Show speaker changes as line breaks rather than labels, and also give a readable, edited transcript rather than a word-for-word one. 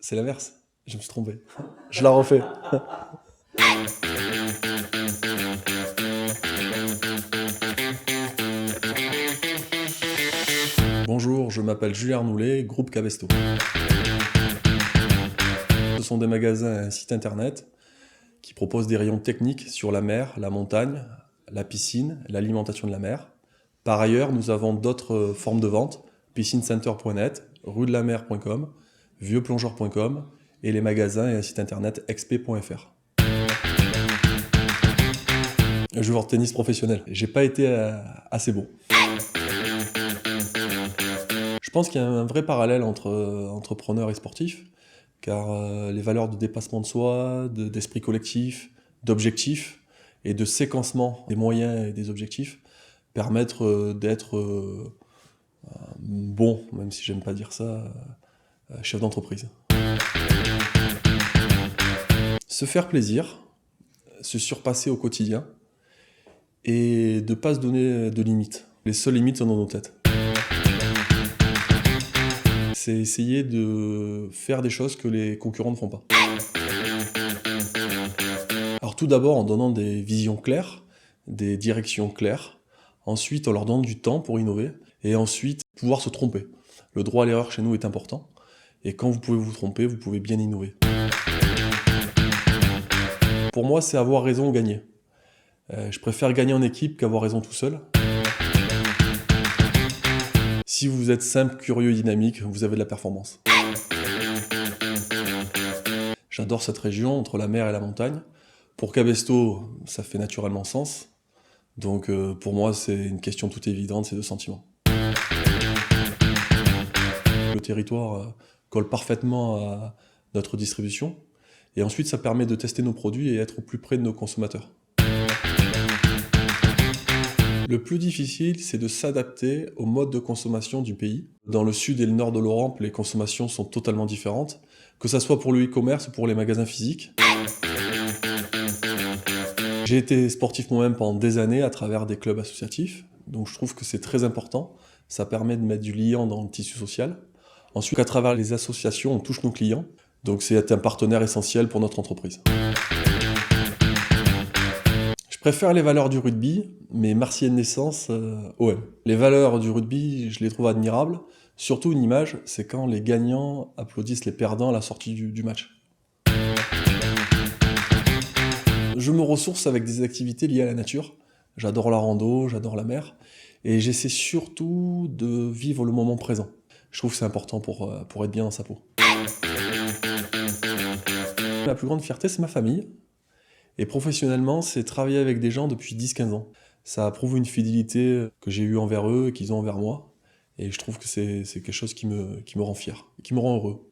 C'est l'inverse. Je me suis trompé. Je la refais. Bonjour, je m'appelle Julien Arnoulet, groupe Cabesto. Ce sont des magasins et un site internet qui proposent des rayons techniques sur la mer, la montagne, la piscine, l'alimentation de la mer. Par ailleurs, nous avons d'autres formes de vente, piscinecenter.net, ruedelamer.com, vieuxplongeurs.com et les magasins et un site internet xp.fr. Joueur de tennis professionnel. J'ai pas été assez bon. Je pense qu'il y a un vrai parallèle entre entrepreneurs et sportifs, car les valeurs de dépassement de soi, d'esprit collectif, d'objectifs et de séquencement des moyens et des objectifs permettent d'être bon, même si j'aime pas dire ça, chef d'entreprise. Se faire plaisir, se surpasser au quotidien et de ne pas se donner de limites. Les seules limites sont dans nos têtes. C'est essayer de faire des choses que les concurrents ne font pas. Alors tout d'abord en donnant des visions claires, des directions claires. Ensuite, on leur donne du temps pour innover. Et ensuite, pouvoir se tromper. Le droit à l'erreur chez nous est important. Et quand vous pouvez vous tromper, vous pouvez bien innover. Pour moi, c'est avoir raison ou gagner. Je préfère gagner en équipe qu'avoir raison tout seul. Si vous êtes simple, curieux et dynamique, vous avez de la performance. J'adore cette région, entre la mer et la montagne. Pour Cabesto, ça fait naturellement sens. Donc pour moi, c'est une question toute évidente, c'est de sentiments. Le territoire colle parfaitement à notre distribution. Et ensuite, ça permet de tester nos produits et être au plus près de nos consommateurs. Le plus difficile, c'est de s'adapter au mode de consommation du pays. Dans le sud et le nord de l'Europe, les consommations sont totalement différentes, que ce soit pour le e-commerce ou pour les magasins physiques. J'ai été sportif moi-même pendant des années à travers des clubs associatifs, donc je trouve que c'est très important. Ça permet de mettre du lien dans le tissu social. Ensuite, à travers les associations, on touche nos clients, donc c'est un partenaire essentiel pour notre entreprise. Je préfère les valeurs du rugby, mais Marseillais de naissance, OM. Les valeurs du rugby, je les trouve admirables. Surtout une image, c'est quand les gagnants applaudissent les perdants à la sortie du match. Je me ressource avec des activités liées à la nature. J'adore la rando, j'adore la mer. Et j'essaie surtout de vivre le moment présent. Je trouve que c'est important pour être bien dans sa peau. Ma plus grande fierté, c'est ma famille. Et professionnellement, c'est travailler avec des gens depuis 10-15 ans. Ça prouve une fidélité que j'ai eue envers eux et qu'ils ont envers moi. Et je trouve que c'est quelque chose qui me rend fier, qui me rend heureux.